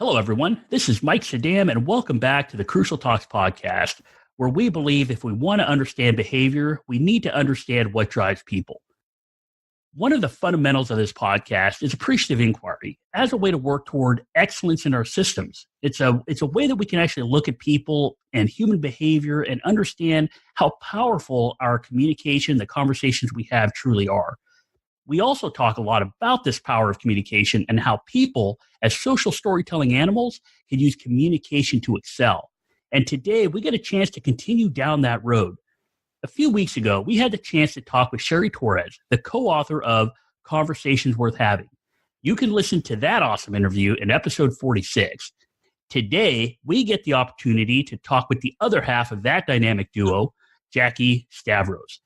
Hello, everyone. This is Mike Sedam, and welcome back to the Crucial Talks podcast, where we believe if we want to understand behavior, we need to understand what drives people. One of the fundamentals of this podcast is appreciative inquiry as a way to work toward excellence in our systems. It's a way that we can actually look at people and human behavior and understand how powerful our communication, the conversations we have truly are. We also talk a lot about this power of communication and how people, as social storytelling animals, can use communication to excel. And today, we get a chance to continue down that road. A few weeks ago, we had the chance to talk with Sherry Torres, the co-author of Conversations Worth Having. You can listen to that awesome interview in episode 46. Today, we get the opportunity to talk with the other half of that dynamic duo, Jackie Stavros.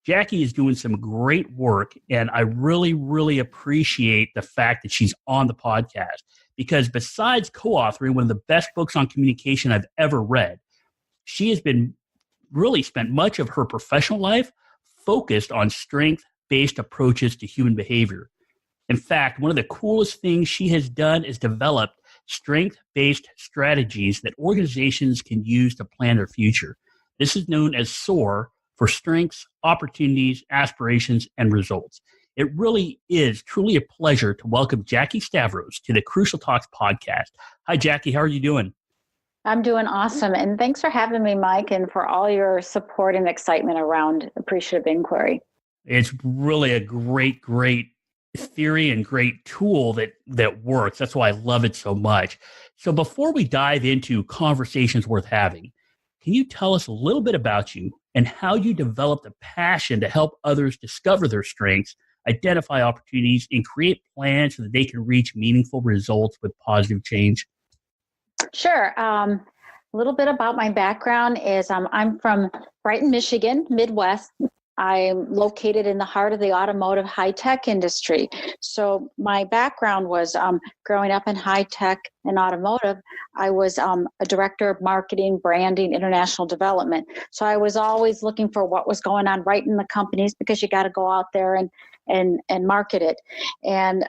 Jackie is doing some great work, and I really, really appreciate the fact that she's on the podcast because besides co-authoring one of the best books on communication I've ever read, she has been really spent much of her professional life focused on strength-based approaches to human behavior. In fact, one of the coolest things she has done is developed strength-based strategies that organizations can use to plan their future. This is known as SOAR, for strengths, opportunities, aspirations, and results. It really is truly a pleasure to welcome Jackie Stavros to the Crucial Talks podcast. Hi, Jackie. How are you doing? I'm doing awesome. And thanks for having me, Mike, and for all your support and excitement around appreciative inquiry. It's really a great theory and great tool that works. That's why I love it so much. So before we dive into Conversations Worth Having, can you tell us a little bit about you and how you developed a passion to help others discover their strengths, identify opportunities, and create plans so that they can reach meaningful results with positive change? Sure. A little bit about my background is I'm from Brighton, Michigan, Midwest. I'm located in the heart of the automotive high-tech industry. So my background was growing up in high-tech and automotive. I was a director of marketing, branding, international development. So I was always looking for what was going on right in the companies because you got to go out there and market it. And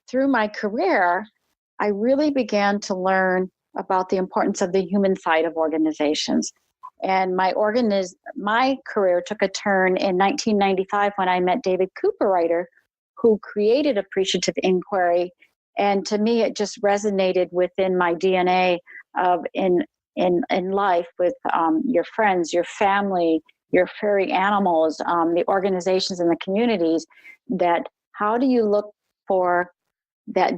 through my career, I really began to learn about the importance of the human side of organizations. And my career took a turn in 1995 when I met David Cooperrider, who created appreciative inquiry. And to me, it just resonated within my DNA of in life with your friends, your family, your furry animals, the organizations and the communities. That how do you look for that?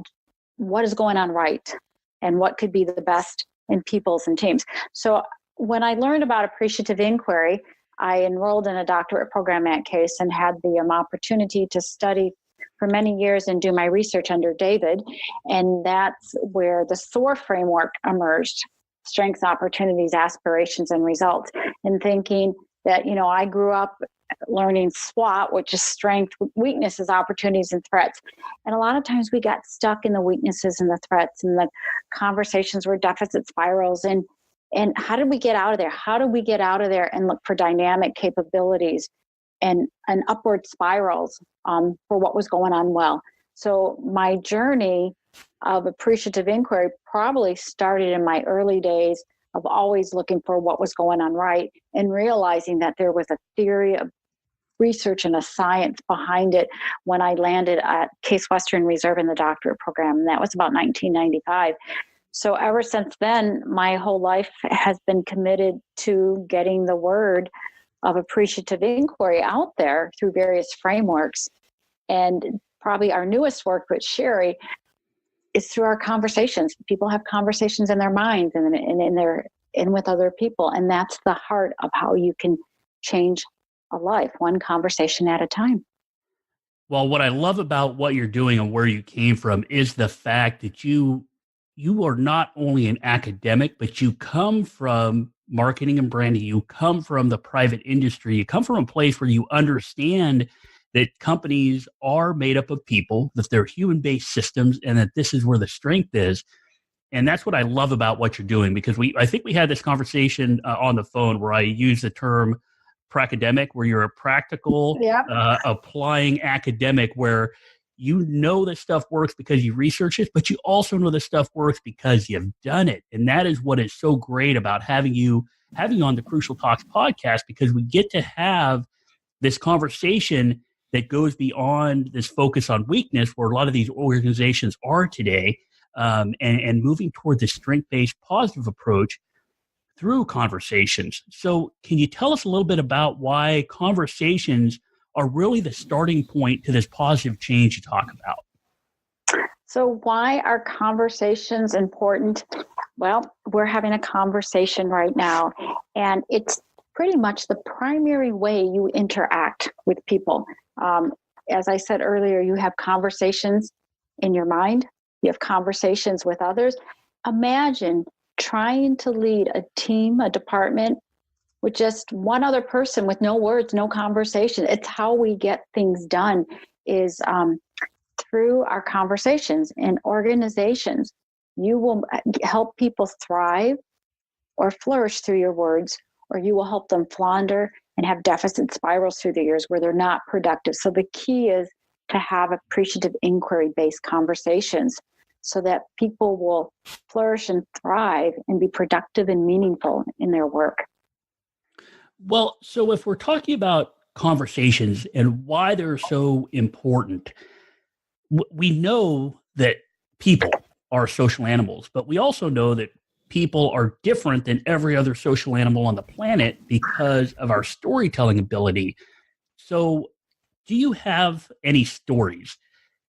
What is going on right, and what could be the best in peoples and teams? So when I learned about appreciative inquiry, I enrolled in a doctorate program at Case and had the opportunity to study for many years and do my research under David. And that's where the SOAR framework emerged: strengths, opportunities, aspirations, and results. And thinking that, I grew up learning SWOT, which is strength, weaknesses, opportunities, and threats. And a lot of times we got stuck in the weaknesses and the threats, and the conversations were deficit spirals. And how did we get out of there? How do we get out of there and look for dynamic capabilities and upward spirals for what was going on well? So my journey of appreciative inquiry probably started in my early days of always looking for what was going on right and realizing that there was a theory of research and a science behind it when I landed at Case Western Reserve in the doctorate program. And that was about 1995. So ever since then, my whole life has been committed to getting the word of appreciative inquiry out there through various frameworks. And probably our newest work with Sherry is through our conversations. People have conversations in their minds and with other people. And that's the heart of how you can change a life, one conversation at a time. Well, what I love about what you're doing and where you came from is the fact that you are not only an academic, but you come from marketing and branding. You come from the private industry. You come from a place where you understand that companies are made up of people, that they're human-based systems, and that this is where the strength is. And that's what I love about what you're doing, because I think we had this conversation on the phone where I use the term pracademic, where you're a practical, applying academic, where you know that stuff works because you research it, but you also know that stuff works because you've done it. And that is what is so great about having you on the Crucial Talks podcast, because we get to have this conversation that goes beyond this focus on weakness, where a lot of these organizations are today, and moving toward the strength-based positive approach through conversations. So can you tell us a little bit about why conversations are really the starting point to this positive change you talk about? So why are conversations important? Well, we're having a conversation right now, and it's pretty much the primary way you interact with people. As I said earlier, you have conversations in your mind, you have conversations with others. Imagine trying to lead a team, a department, with just one other person with no words, no conversation. It's how we get things done is through our conversations in organizations. You will help people thrive or flourish through your words, or you will help them flounder and have deficit spirals through the years where they're not productive. So the key is to have appreciative inquiry-based conversations so that people will flourish and thrive and be productive and meaningful in their work. Well, so if we're talking about conversations and why they're so important, we know that people are social animals, but we also know that people are different than every other social animal on the planet because of our storytelling ability. So, do you have any stories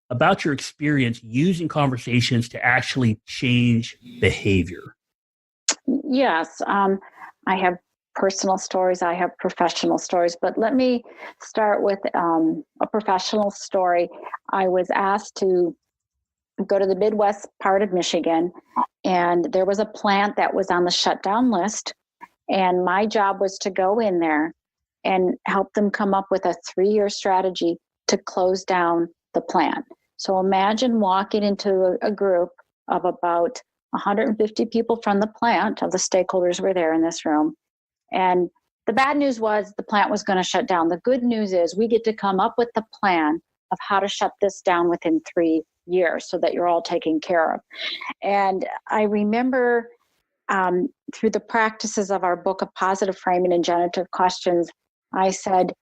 about your experience using conversations to actually change behavior? Yes, I have personal stories, I have professional stories, but let me start with a professional story. I was asked to go to the Midwest part of Michigan, and there was a plant that was on the shutdown list, and my job was to go in there and help them come up with a 3-year strategy to close down the plant. So imagine walking into a group of about 150 people from the plant, of the stakeholders were there in this room. And the bad news was the plant was going to shut down. The good news is we get to come up with the plan of how to shut this down within 3 years so that you're all taken care of. And I remember through the practices of our book of positive framing and generative questions, I said,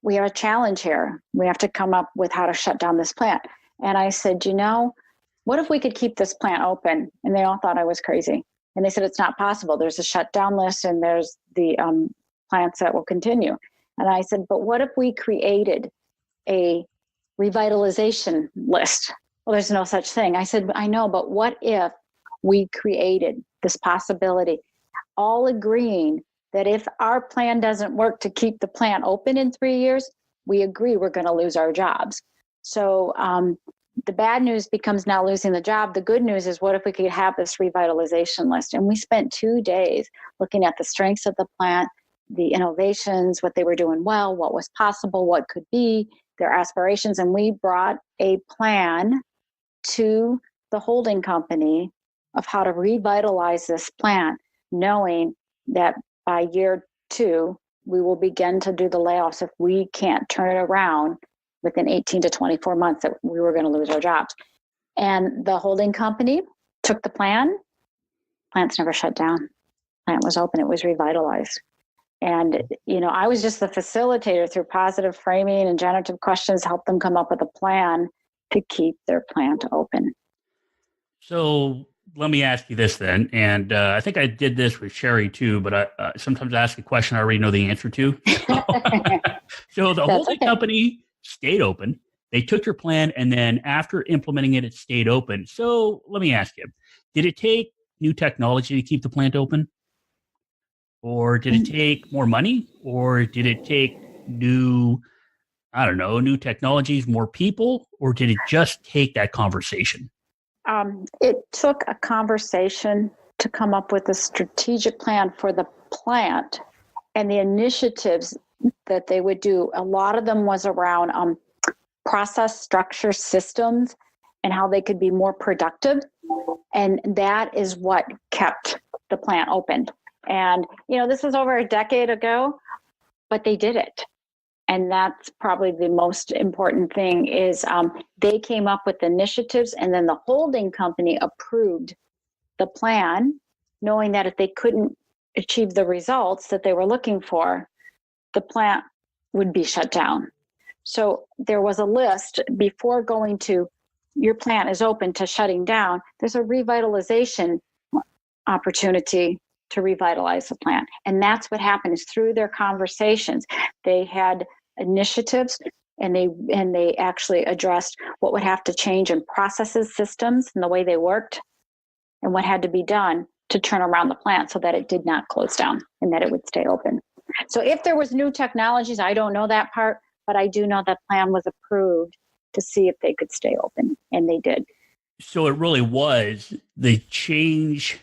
we have a challenge here. We have to come up with how to shut down this plant. And I said, what if we could keep this plant open? And they all thought I was crazy. And they said, it's not possible. There's a shutdown list and there's the plants that will continue. And I said, but what if we created a revitalization list? Well, there's no such thing. I said, I know, but what if we created this possibility, all agreeing that if our plan doesn't work to keep the plant open in 3 years, we agree we're going to lose our jobs. So the bad news becomes now losing the job. The good news is, what if we could have this revitalization list? And we spent 2 days looking at the strengths of the plant, the innovations, what they were doing well, what was possible, what could be, their aspirations. And we brought a plan to the holding company of how to revitalize this plant, knowing that by year 2, we will begin to do the layoffs if we can't turn it around within 18 to 24 months, that we were going to lose our jobs. And the holding company took the plan. Plant's never shut down. Plant was open. It was revitalized. And, I was just the facilitator through positive framing and generative questions, help them come up with a plan to keep their plant open. So let me ask you this then, and I think I did this with Sherry too, but I sometimes ask a question I already know the answer to. So the holding company stayed open. They took your plan, and then after implementing it, it stayed open. So let me ask you, did it take new technology to keep the plant open? Or did it take more money? Or did it take new technologies, more people? Or did it just take that conversation? It took a conversation to come up with a strategic plan for the plant and the initiatives that they would do. A lot of them was around process, structure, systems, and how they could be more productive. And that is what kept the plant open. And, this is over a decade ago, but they did it. And that's probably the most important thing is they came up with initiatives, and then the holding company approved the plan, knowing that if they couldn't achieve the results that they were looking for, the plant would be shut down. So there was a list before going to your plant is open to shutting down. There's a revitalization opportunity to revitalize the plant. And that's what happened is through their conversations, they had initiatives, and they actually addressed what would have to change in processes, systems, and the way they worked, and what had to be done to turn around the plant so that it did not close down and that it would stay open. So if there was new technologies, I don't know that part, but I do know that plan was approved to see if they could stay open, and they did. So it really was the change.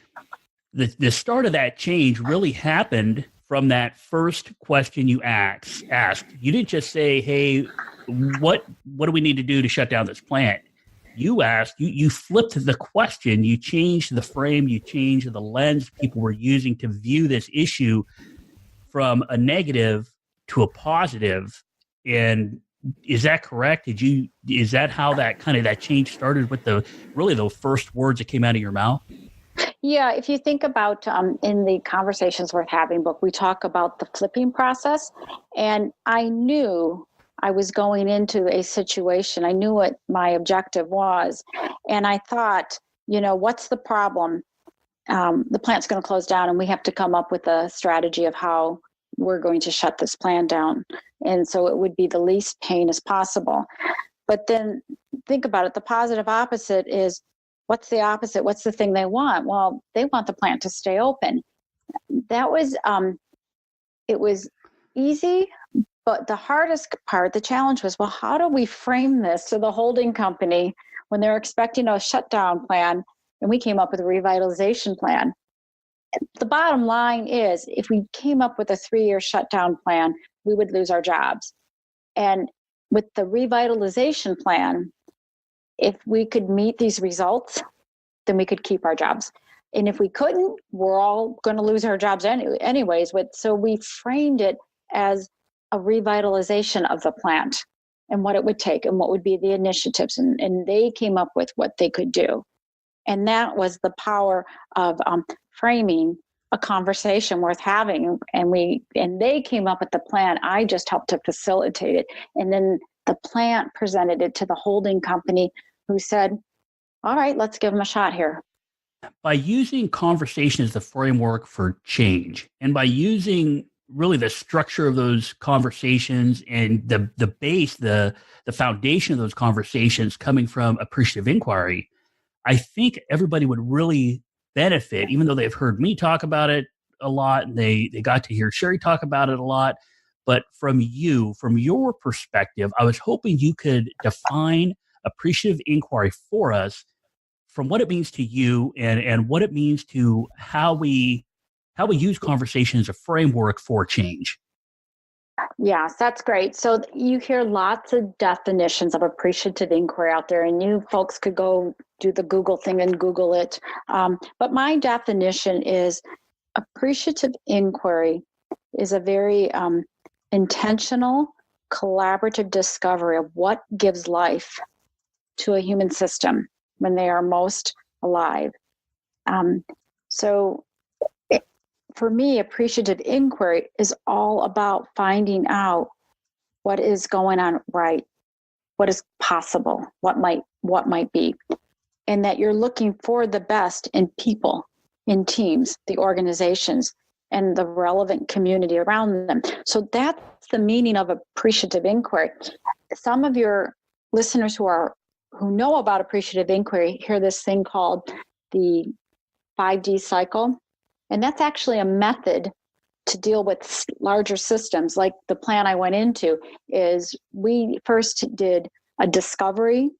The start of that change really happened from that first question you asked. You didn't just say, hey, what do we need to do to shut down this plant? You asked, you flipped the question, you changed the frame, you changed the lens people were using to view this issue from a negative to a positive. And is that correct? Is that how that change started with the first words that came out of your mouth? Yeah, if you think about in the Conversations Worth Having book, we talk about the flipping process. And I knew I was going into a situation. I knew what my objective was. And I thought, what's the problem? The plant's going to close down, and we have to come up with a strategy of how we're going to shut this plant down. And so it would be the least pain as possible. But then think about it. The positive opposite is, what's the opposite? What's the thing they want? Well, they want the plant to stay open. That was, it was easy, but the hardest part, the challenge was, well, how do we frame this to the holding company when they're expecting a shutdown plan? And we came up with a revitalization plan. The bottom line is, if we came up with a 3-year shutdown plan, we would lose our jobs. And with the revitalization plan, if we could meet these results, then we could keep our jobs. And if we couldn't, we're all going to lose our jobs anyways. So we framed it as a revitalization of the plant and what it would take and what would be the initiatives. And they came up with what they could do. And that was the power of framing a conversation worth having. And they came up with the plan. I just helped to facilitate it. And then the plant presented it to the holding company, who said, all right, let's give them a shot here. By using conversation as the framework for change, and by using really the structure of those conversations and the base, the foundation of those conversations coming from appreciative inquiry, I think everybody would really benefit, even though they've heard me talk about it a lot, and they got to hear Sherry talk about it a lot. But from your perspective, I was hoping you could define appreciative inquiry for us, from what it means to you and what it means to how we use conversation as a framework for change. Yes, that's great. So you hear lots of definitions of appreciative inquiry out there, and you folks could go do the Google thing and Google it. But my definition is appreciative inquiry is a very intentional, collaborative discovery of what gives life to a human system when they are most alive. For me, appreciative inquiry is all about finding out what is going on right, what is possible, what might be, and that you're looking for the best in people, in teams, the organizations, and the relevant community around them. So that's the meaning of appreciative inquiry. Some of your listeners who know about appreciative inquiry hear this thing called the 5D cycle. And that's actually a method to deal with larger systems. Like the plan I went into is, we first did a discovery.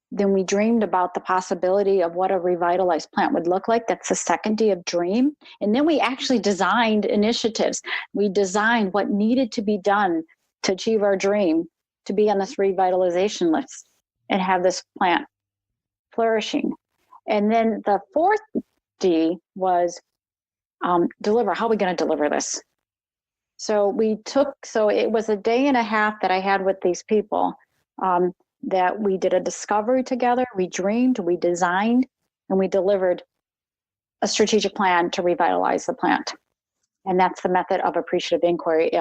Then we dreamed about the possibility of what a revitalized plant would look like. That's the second D of dream. And then we actually designed initiatives. We designed what needed to be done to achieve our dream, to be on this revitalization list and have this plant flourishing. And then the fourth D was deliver. How are we going to deliver this? So it was a day and a half that I had with these people, that we did a discovery together. We dreamed, we designed, and we delivered a strategic plan to revitalize the plant. And that's the method of appreciative inquiry.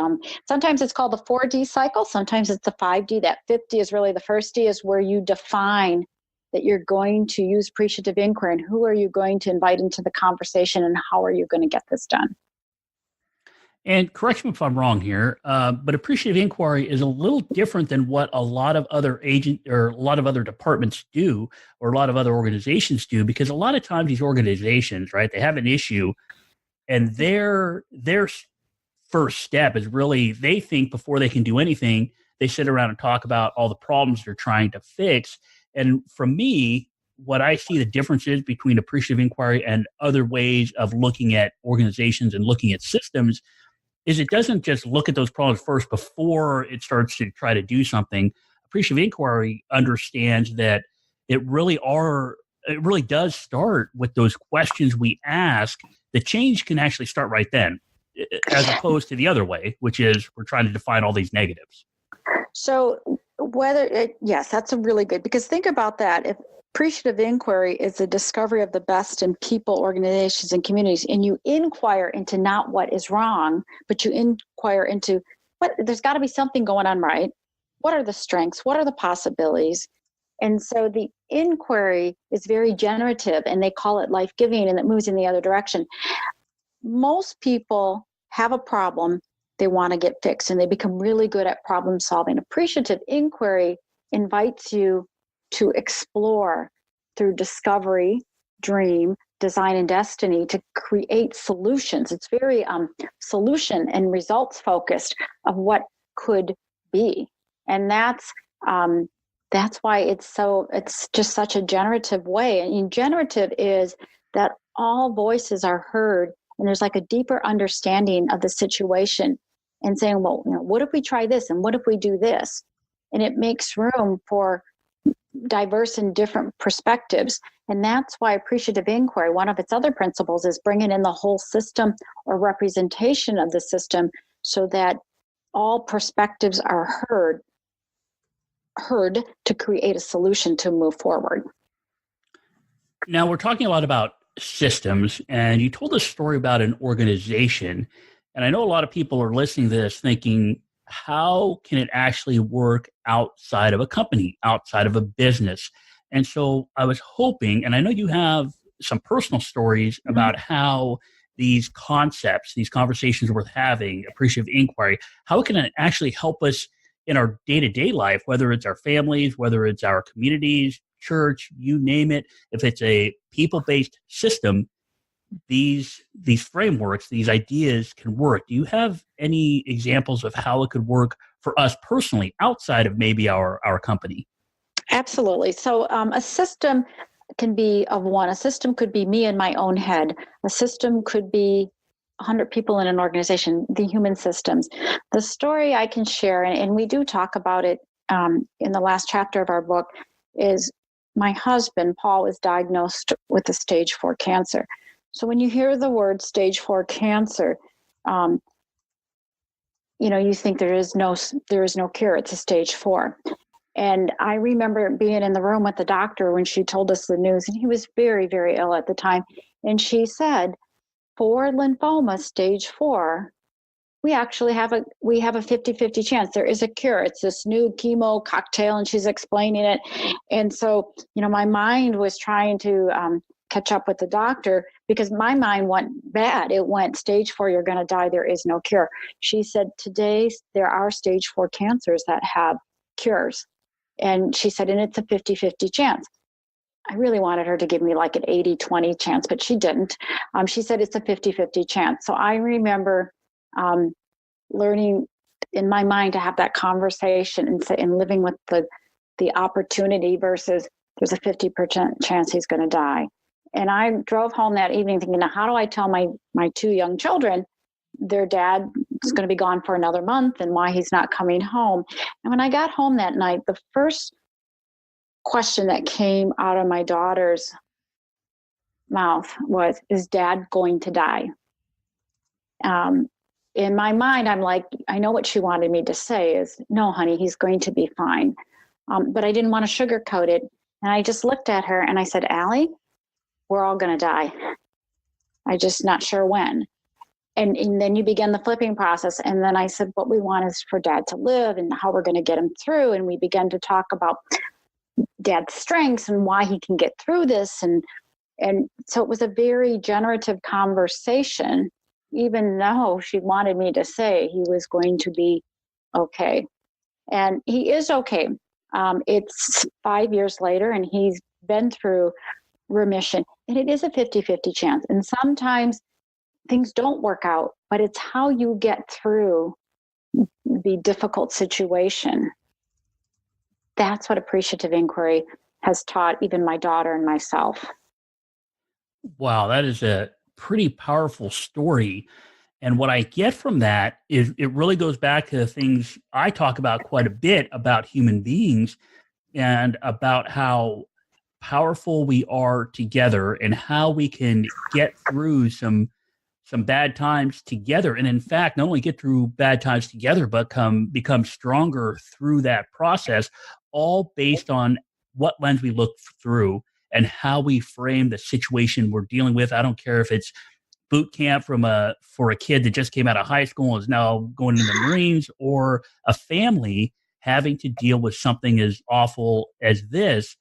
Sometimes it's called the 4D cycle. Sometimes it's the 5D. That 50 is really the first D, is where you define that you're going to use appreciative inquiry, and who are you going to invite into the conversation, and how are you going to get this done. And correct me if I'm wrong here, but appreciative inquiry is a little different than what a lot of other a lot of other departments do, or a lot of other organizations do, because a lot of times these organizations, right, they have an issue, and their first step is really, they think before they can do anything, they sit around and talk about all the problems they're trying to fix. And for me, what I see the differences between appreciative inquiry and other ways of looking at organizations and looking at systems is it doesn't just look at those problems first before it starts to try to do something. Appreciative inquiry understands that it really does start with those questions we ask. The change can actually start right then, as opposed to the other way, which is we're trying to define all these negatives. So yes, that's a really good, because think about that. If appreciative inquiry is the discovery of the best in people, organizations, and communities, and you inquire into not what is wrong, but you inquire into there's got to be something going on, right? What are the strengths? What are the possibilities? And so the inquiry is very generative, and they call it life-giving, and it moves in the other direction. Most people have a problem they want to get fixed, and they become really good at problem solving. Appreciative inquiry invites you to explore through discovery, dream, design, and destiny to create solutions. It's very solution and results focused of what could be. And that's why it's just such a generative way. And generative is that all voices are heard, and there's like a deeper understanding of the situation, and saying, well, what if we try this, and what if we do this? And it makes room for diverse and different perspectives. And that's why appreciative inquiry, one of its other principles, is bringing in the whole system or representation of the system, so that all perspectives are heard to create a solution to move forward. Now, we're talking a lot about systems, and you told a story about an organization. And I know a lot of people are listening to this thinking, how can it actually work outside of a company, outside of a business? And so I was hoping, and I know you have some personal stories about how these concepts, these conversations worth having, appreciative inquiry, how can it actually help us in our day-to-day life, whether it's our families, whether it's our communities, church, you name it. If it's a people-based system, these frameworks, these ideas can work. Do you have any examples of how it could work for us personally outside of maybe our company? Absolutely. So a system can be of one. A system could be me in my own head. A system could be 100 people in an organization, the human systems. The story I can share, and we do talk about it in the last chapter of our book, is my husband, Paul, was diagnosed with a stage 4 cancer. So when you hear the word stage 4 cancer, you think there is no cure. It's a stage 4. And I remember being in the room with the doctor when she told us the news, and he was very, very ill at the time. And she said, for lymphoma stage 4, we actually have a 50-50 chance. There is a cure. It's this new chemo cocktail, and she's explaining it. And so, my mind was trying to catch up with the doctor, because my mind went bad. It went stage 4, you're going to die. There is no cure. She said, today there are stage 4 cancers that have cures. And she said, and it's a 50-50 chance. I really wanted her to give me like an 80-20 chance, but she didn't. She said it's a 50-50 chance. So I remember learning in my mind to have that conversation and living with the opportunity versus there's a 50% chance he's going to die. And I drove home that evening thinking, now, how do I tell my 2 young children their dad is going to be gone for another month and why he's not coming home? And when I got home that night, the first question that came out of my daughter's mouth was, is Dad going to die? in my mind, I'm like, I know what she wanted me to say is, no, honey, he's going to be fine. But I didn't want to sugarcoat it. And I just looked at her and I said, Allie, we're all going to die. I'm just not sure when. And then you begin the flipping process. And then I said, what we want is for Dad to live and how we're going to get him through. And we began to talk about Dad's strengths and why he can get through this. And so it was a very generative conversation, even though she wanted me to say he was going to be okay. And he is okay. It's 5 years later and he's been through remission, and it is a 50-50 chance. And sometimes things don't work out, but it's how you get through the difficult situation. That's what appreciative inquiry has taught even my daughter and myself. Wow, that is a pretty powerful story. And what I get from that is it really goes back to the things I talk about quite a bit about human beings and about how powerful we are together and how we can get through some bad times together. And in fact, not only get through bad times together, but become stronger through that process, all based on what lens we look through and how we frame the situation we're dealing with. I don't care if it's boot camp for a kid that just came out of high school and is now going into the Marines, or a family having to deal with something as awful as this.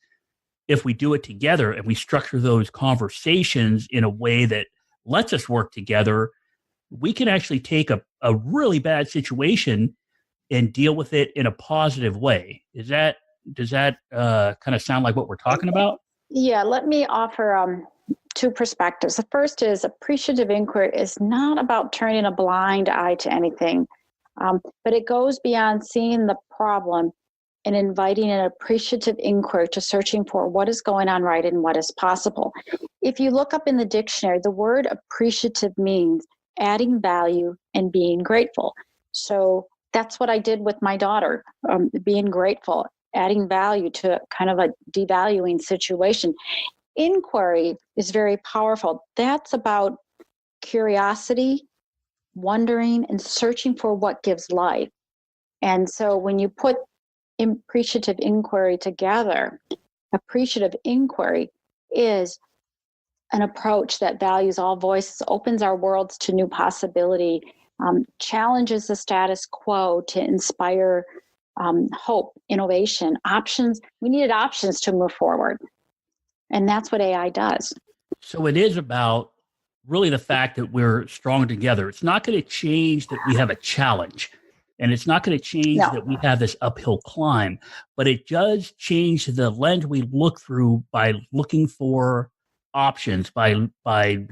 If we do it together and we structure those conversations in a way that lets us work together, we can actually take a really bad situation and deal with it in a positive way. Does that kind of sound like what we're talking about? Yeah, let me offer two perspectives. The first is appreciative inquiry is not about turning a blind eye to anything, but it goes beyond seeing the problem and inviting an appreciative inquiry to searching for what is going on right and what is possible. If you look up in the dictionary, the word appreciative means adding value and being grateful. So that's what I did with my daughter, being grateful, adding value to kind of a devaluing situation. Inquiry is very powerful. That's about curiosity, wondering, and searching for what gives life. And so when you put appreciative inquiry together, appreciative inquiry is an approach that values all voices, opens our worlds to new possibility, challenges the status quo to inspire hope, innovation, options. We needed options to move forward. And that's what AI does. So it is about really the fact that we're strong together. It's not going to change that we have a challenge, and it's not going to change that we have this uphill climb, but it does change the lens we look through by looking for options, by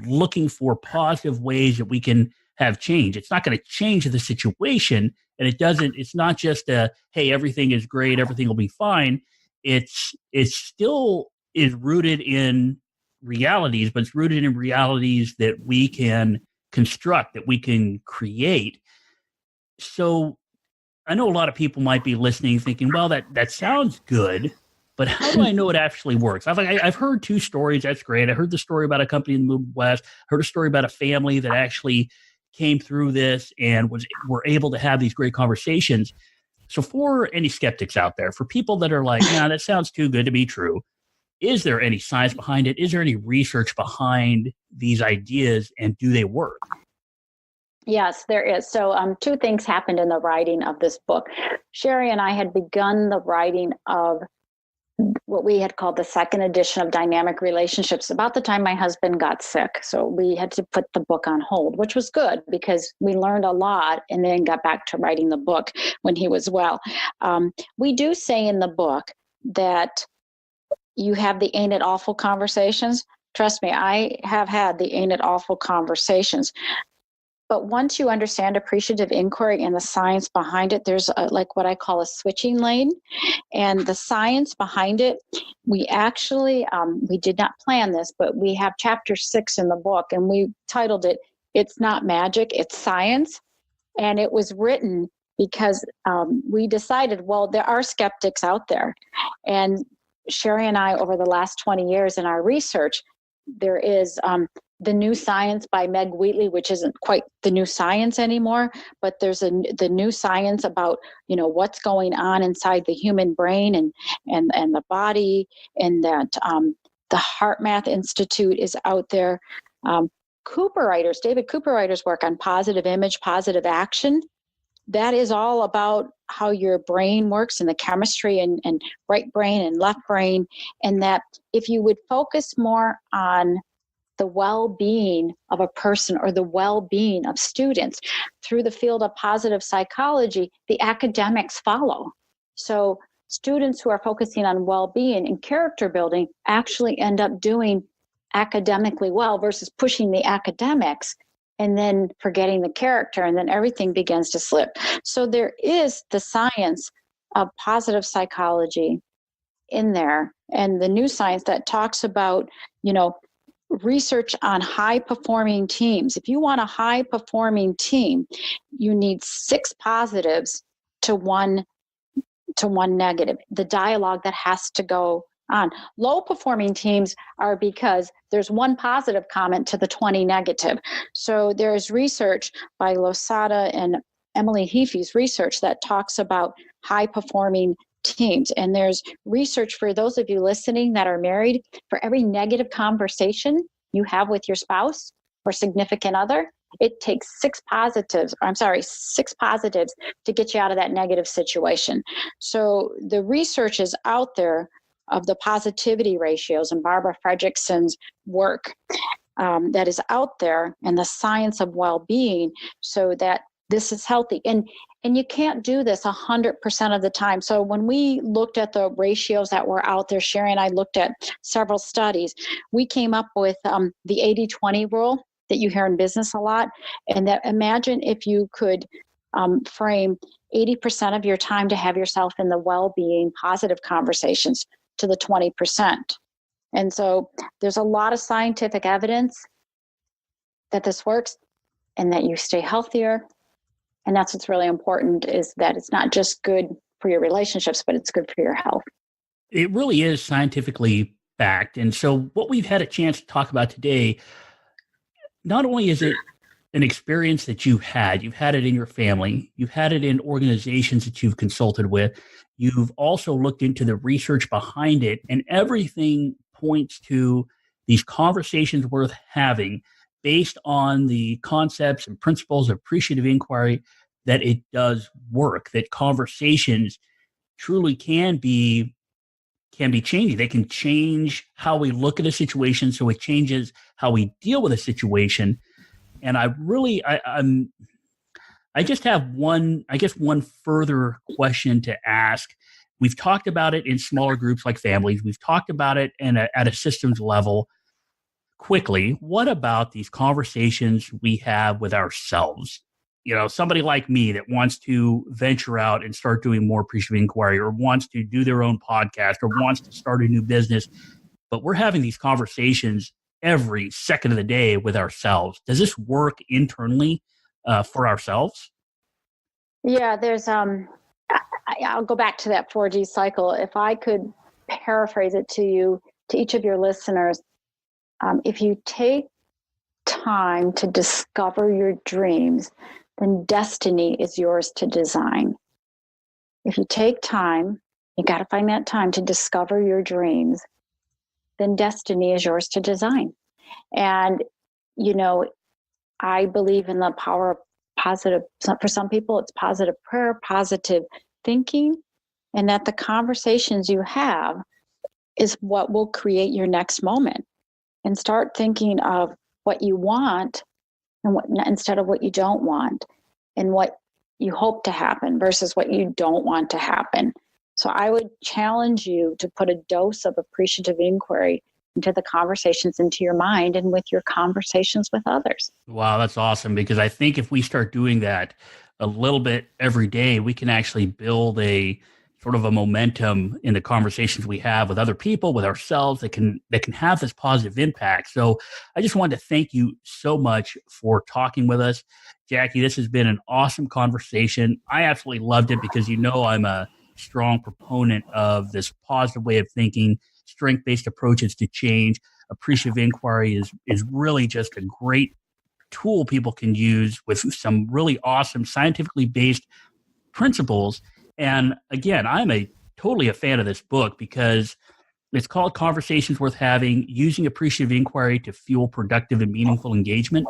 looking for positive ways that we can have change. It's not going to change the situation, and it's not just hey, everything is great, everything will be fine. It's still is rooted in realities, but it's rooted in realities that we can construct, that we can create. So I know a lot of people might be listening thinking, well, that sounds good, but how do I know it actually works? I've heard two stories. That's great. I heard the story about a company in the Midwest, heard a story about a family that actually came through this and were able to have these great conversations. So for any skeptics out there, for people that are like, nah, that sounds too good to be true, is there any science behind it? Is there any research behind these ideas, and do they work? Yes, there is. So two things happened in the writing of this book. Sherry and I had begun the writing of what we had called the second edition of Dynamic Relationships about the time my husband got sick. So we had to put the book on hold, which was good because we learned a lot and then got back to writing the book when he was well. We do say in the book that you have the ain't it awful conversations. Trust me, I have had the ain't it awful conversations. But once you understand appreciative inquiry and the science behind it, there's like what I call a switching lane. And the science behind it, we actually, we did not plan this, but we have chapter 6 in the book, and we titled it, It's Not Magic, It's Science. And it was written because we decided, well, there are skeptics out there. And Sherry and I, over the last 20 years in our research, there is The New Science by Meg Wheatley, which isn't quite the new science anymore, but there's the new science about, what's going on inside the human brain and the body, and that the Heart Math Institute is out there. David Cooperrider's work on positive image, positive action, that is all about how your brain works and the chemistry and right brain and left brain. And that if you would focus more on the well-being of a person or the well-being of students through the field of positive psychology, the academics follow. So students who are focusing on well-being and character building actually end up doing academically well versus pushing the academics and then forgetting the character, and then everything begins to slip. So there is the science of positive psychology in there, and the new science that talks about, research on high performing teams. If you want a high performing team, you need 6 positives to one negative. The dialogue that has to go on. Low performing teams are because there's 1 positive comment to the 20 negative. So there's research by Losada and Emily Heafy's research that talks about high performing teams. And there's research for those of you listening that are married. For every negative conversation you have with your spouse or significant other, it takes 6 positives to get you out of that negative situation. So the research is out there of the positivity ratios and Barbara Fredrickson's work that is out there, and the science of well-being, so that this is healthy. And you can't do this 100% of the time. So when we looked at the ratios that were out there, Sherry and I looked at several studies, we came up with the 80-20 rule that you hear in business a lot. And that, imagine if you could frame 80% of your time to have yourself in the well-being, positive conversations to the 20%. And so there's a lot of scientific evidence that this works and that you stay healthier. And that's what's really important, is that it's not just good for your relationships, but it's good for your health. It really is scientifically backed. And so what we've had a chance to talk about today, not only is it an experience that you've had it in your family, you've had it in organizations that you've consulted with, you've also looked into the research behind it, and everything points to these conversations worth having based on the concepts and principles of appreciative inquiry, that it does work, that conversations truly can be changing. They can change how we look at a situation, so it changes how we deal with a situation. And I just have one further question to ask. We've talked about it in smaller groups like families. We've talked about it at a systems level. Quickly, what about these conversations we have with ourselves? Somebody like me that wants to venture out and start doing more appreciative inquiry, or wants to do their own podcast, or wants to start a new business, but we're having these conversations every second of the day with ourselves. Does this work internally for ourselves? Yeah, there's I'll go back to that 4G cycle. If I could paraphrase it to each of your listeners, if you take time to discover your dreams, then destiny is yours to design. If you take time, you got to find that time to discover your dreams, then destiny is yours to design. And, I believe in the power of positive. For some people, it's positive prayer, positive thinking, and that the conversations you have is what will create your next moment. And start thinking of what you want and instead of what you don't want, and what you hope to happen versus what you don't want to happen. So I would challenge you to put a dose of appreciative inquiry into the conversations into your mind and with your conversations with others. Wow, that's awesome, because I think if we start doing that a little bit every day, we can actually build a sort of a momentum in the conversations we have with other people, with ourselves, that can have this positive impact. So I just wanted to thank you so much for talking with us. Jackie, this has been an awesome conversation. I absolutely loved it, because I'm a strong proponent of this positive way of thinking, strength-based approaches to change. appreciative inquiry is really just a great tool people can use with some really awesome scientifically based principles. And again, I'm totally a fan of this book because it's called Conversations Worth Having, Using Appreciative Inquiry to Fuel Productive and Meaningful Engagement.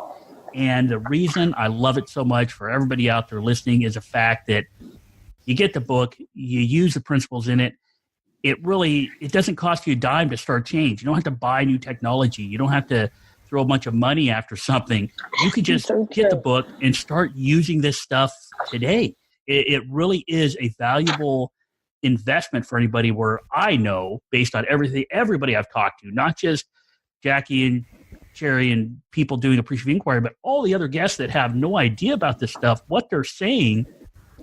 And the reason I love it so much for everybody out there listening is the fact that you get the book, you use the principles in it. It doesn't cost you a dime to start change. You don't have to buy new technology. You don't have to throw a bunch of money after something. You can just get the book and start using this stuff today. It really is a valuable investment for anybody, where I know, based on everybody I've talked to, not just Jackie and Sherry and people doing appreciative inquiry, but all the other guests that have no idea about this stuff, what they're saying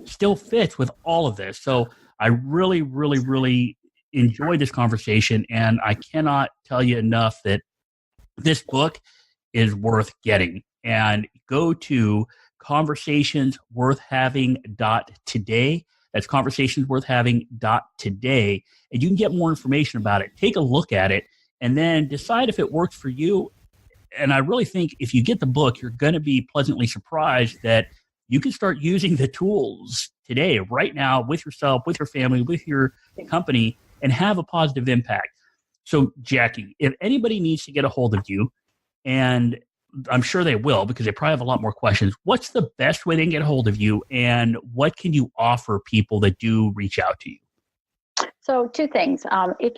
still fits with all of this. So I really, really, really enjoyed this conversation, and I cannot tell you enough that this book is worth getting. And go to conversationsworthhaving.today. That's conversationsworthhaving.today. And you can get more information about it. Take a look at it and then decide if it works for you. And I really think if you get the book, you're going to be pleasantly surprised that you can start using the tools today, right now, with yourself, with your family, with your company, and have a positive impact. So, Jackie, if anybody needs to get a hold of you, and I'm sure they will because they probably have a lot more questions, what's the best way they can get a hold of you, and what can you offer people that do reach out to you? So, two things. If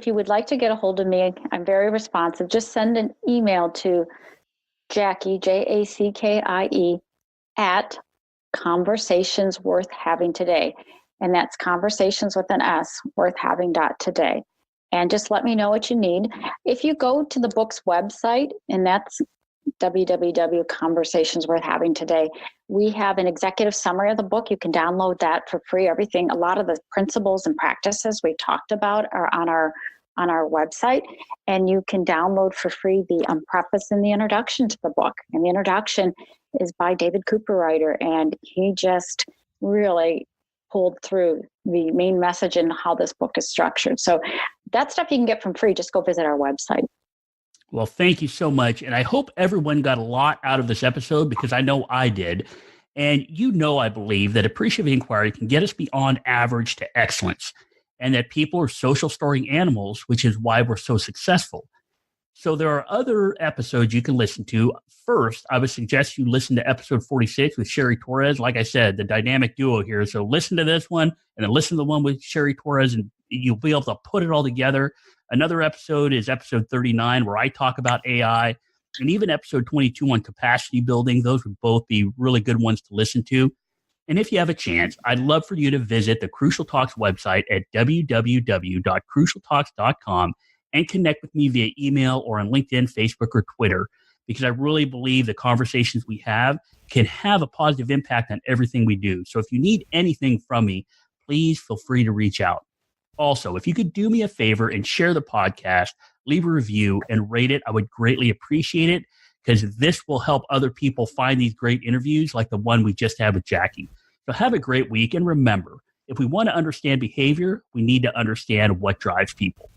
you would like to get a hold of me, I'm very responsive. Just send an email to Jackie, Jackie, at Conversations Worth Having Today. And that's conversations with an S, worth having .today. And just let me know what you need. If you go to the book's website, and that's www.conversationsworthhavingtoday, we have an executive summary of the book. You can download that for free. Everything, a lot of the principles and practices we talked about are on our website, and you can download for free the preface and the introduction to the book. And the introduction is by David Cooperrider, and he just really pulled through the main message and how this book is structured. So that stuff you can get from free. Just go visit our website. Well, thank you so much. And I hope everyone got a lot out of this episode, because I know I did. And I believe that appreciative inquiry can get us beyond average to excellence, and that people are social storing animals, which is why we're so successful. So there are other episodes you can listen to. First, I would suggest you listen to episode 46 with Sherry Torres. Like I said, the dynamic duo here. So listen to this one and then listen to the one with Sherry Torres, and you'll be able to put it all together. Another episode is episode 39, where I talk about AI, and even episode 22 on capacity building. Those would both be really good ones to listen to. And if you have a chance, I'd love for you to visit the Crucial Talks website at www.crucialtalks.com and connect with me via email or on LinkedIn, Facebook, or Twitter, because I really believe the conversations we have can have a positive impact on everything we do. So if you need anything from me, please feel free to reach out. Also, if you could do me a favor and share the podcast, leave a review, and rate it, I would greatly appreciate it, because this will help other people find these great interviews like the one we just had with Jackie. So have a great week, and remember, if we want to understand behavior, we need to understand what drives people.